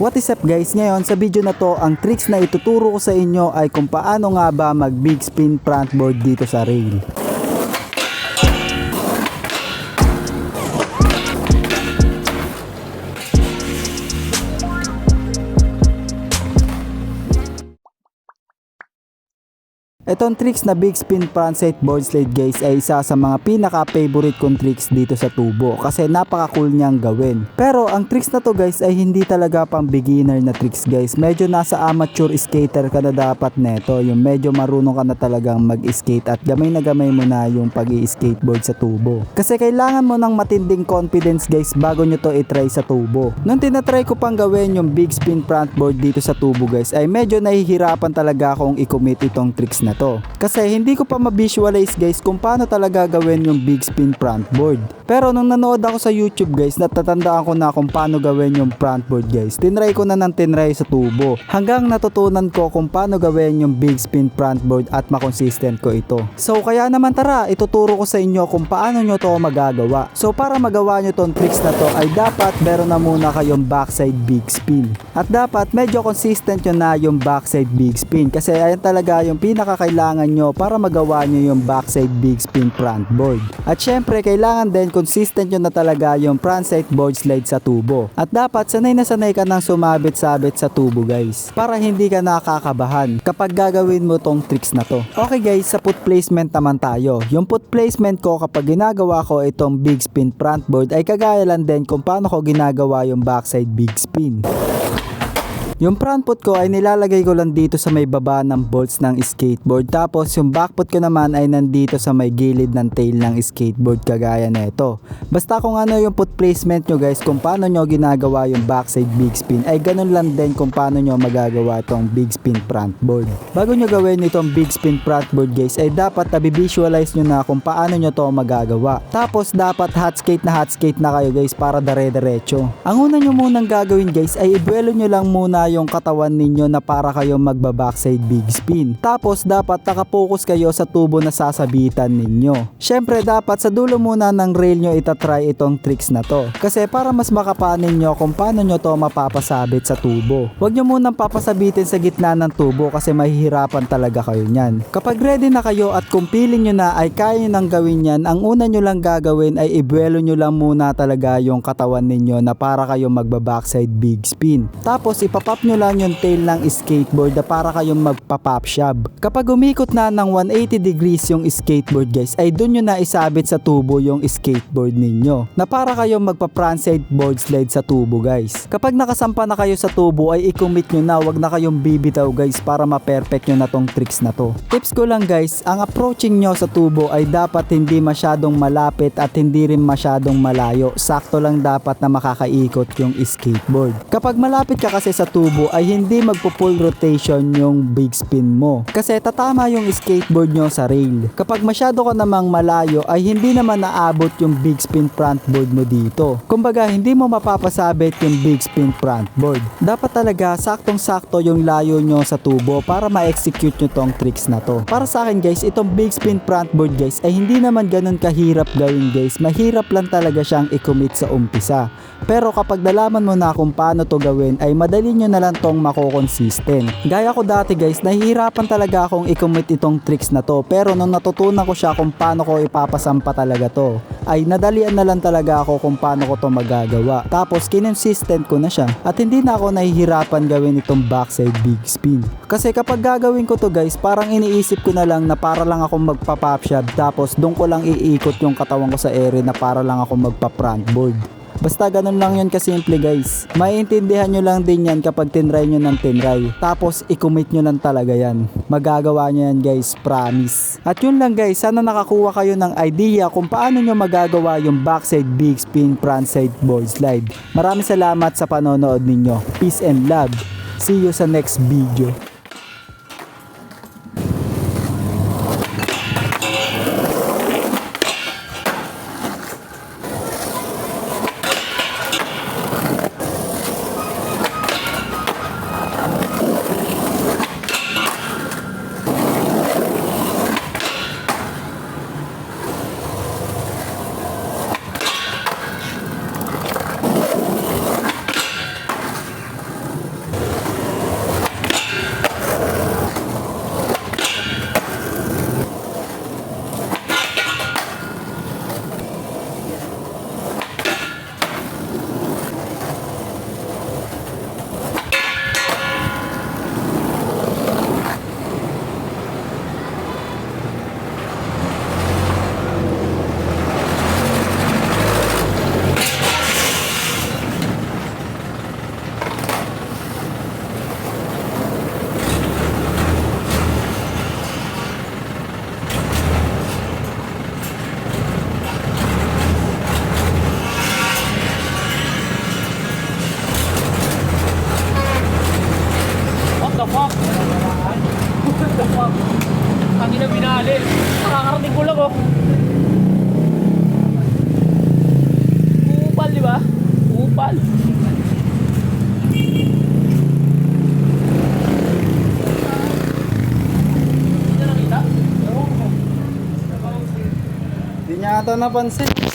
What is up guys, ngayon sa video na to, ang tricks na ituturo ko sa inyo ay kung paano nga ba mag big spin front board dito sa rail. Itong tricks na big spin frontside board slide guys ay isa sa mga pinaka favorite kong tricks dito sa tubo kasi napaka cool niyang gawin. Pero ang tricks na to guys ay hindi talaga pang beginner na tricks guys. Medyo nasa amateur skater ka na dapat neto, yung medyo marunong ka na talagang mag-skate at gamay na gamay mo na yung pag-i-skateboard sa tubo. Kasi kailangan mo ng matinding confidence guys bago nyo to i-try sa tubo. Nung tinatry ko pang gawin yung big spin front board dito sa tubo guys ay medyo nahihirapan talaga akong i-commit itong tricks na to. Kasi hindi ko pa ma-visualize guys kung paano talaga gawin yung big spin front board. Pero nung nanood ako sa YouTube guys, natatandaan ko na kung paano gawin yung front board guys. Tinry ko na ng tinry sa tubo. Hanggang natutunan ko kung paano gawin yung big spin front board at makonsistent ko ito. So kaya naman tara, ituturo ko sa inyo kung paano nyo to magagawa. So para magawa nyo tong tricks na to ay dapat meron na muna kayong backside big spin. At dapat medyo consistent nyo na yung backside big spin. Kasi ayan talaga yung pinakakailangan nyo para magawa nyo yung backside big spin front board. At syempre kailangan din consistent nyo na talaga yung frontside board slide sa tubo. At dapat sanay na sanay ka nang sumabit-sabit sa tubo guys para hindi ka nakakabahan kapag gagawin mo tong tricks na to. Okay guys, sa foot placement naman tayo. Yung foot placement ko kapag ginagawa ko itong big spin front board ay kagaya lang din kung paano ko ginagawa yung backside big spin. Yung front foot ko ay nilalagay ko lang dito sa may baba ng bolts ng skateboard. Tapos yung back foot ko naman ay nandito sa may gilid ng tail ng skateboard kagaya nito. Basta kung ano yung foot placement nyo guys, kung paano nyo ginagawa yung backside big spin ay ganun lang din kung paano nyo magagawa itong big spin front board. Bago nyo gawin itong big spin front board guys ay dapat nabivisualize nyo na kung paano nyo to magagawa. Tapos dapat hot skate na kayo guys para dare-derecho. Ang una nyo munang gagawin guys ay ibuelo nyo lang muna yung katawan ninyo na para kayo magba-backside big spin. Tapos dapat nakapokus kayo sa tubo na sasabitan ninyo. Syempre dapat sa dulo muna ng rail nyo itatry itong tricks na to. Kasi para mas makapanin nyo kung paano nyo to mapapasabit sa tubo. Huwag nyo munang papasabitin sa gitna ng tubo kasi mahihirapan talaga kayo nyan. Kapag ready na kayo at kung feeling nyo na ay kaya nyo nang gawin yan, ang una nyo lang gagawin ay ibuelo nyo lang muna talaga yung katawan ninyo na para kayo magba-backside big spin. Tapos ipapap nyo lang yung tail ng skateboard na para kayong magpa-pop shove. Kapag umikot na ng 180 degrees yung skateboard guys, ay dun nyo na isabit sa tubo yung skateboard ninyo na para kayong magpa-frontside board slide sa tubo guys. Kapag nakasampa na kayo sa tubo ay i-commit nyo na, wag na kayong bibitaw guys para ma-perfect nyo na tong tricks na to. Tips ko lang guys, ang approaching nyo sa tubo ay dapat hindi masyadong malapit at hindi rin masyadong malayo. Sakto lang dapat na makakaikot yung skateboard. Kapag malapit ka kasi sa tubo ay hindi magpo-full rotation yung big spin mo kasi tatama yung skateboard nyo sa rail. Kapag masyado ka namang malayo ay hindi naman naabot yung big spin front board mo dito. Kumbaga hindi mo mapapasabit yung big spin front board. Dapat talaga saktong-sakto yung layo nyo sa tubo para ma-execute nyo tong tricks na to. Para sa akin guys, itong big spin front board guys ay hindi naman ganun kahirap gawin guys. Mahirap lang talaga siyang i-commit sa umpisa. Pero kapag nalaman mo na kung paano to gawin ay madali nyo na lang tong makokonsistent. Gaya ko dati guys, nahihirapan talaga akong i-commit itong tricks na to. Pero nung natutunan ko siya kung paano ko ipapasampa talaga to, ay nadalian na lang talaga ako kung paano ko to magagawa. Tapos kinonsistent ko na siya at hindi na ako nahihirapan gawin itong backside big spin. Kasi kapag gagawin ko to guys, parang iniisip ko na lang na para lang akong magpa-pop shove tapos doon ko lang iikot yung katawan ko sa area na para lang ako magpa-front board. Basta ganun lang yun kasimple guys. Maiintindihan nyo lang din yan kapag tinry nyo ng tinry. Tapos i-commit nyo lang talaga yan. Magagawa nyo yan guys, promise. At yun lang guys, sana nakakuha kayo ng idea kung paano nyo magagawa yung backside big spin frontside board slide. Maraming salamat sa panonood ninyo. Peace and love. See you sa next video. fuck? What the fuck? Ang ina binali. Nakakarating ko lang oh. Upal, di ba? Upal. Hindi Hindi niya ata napansin.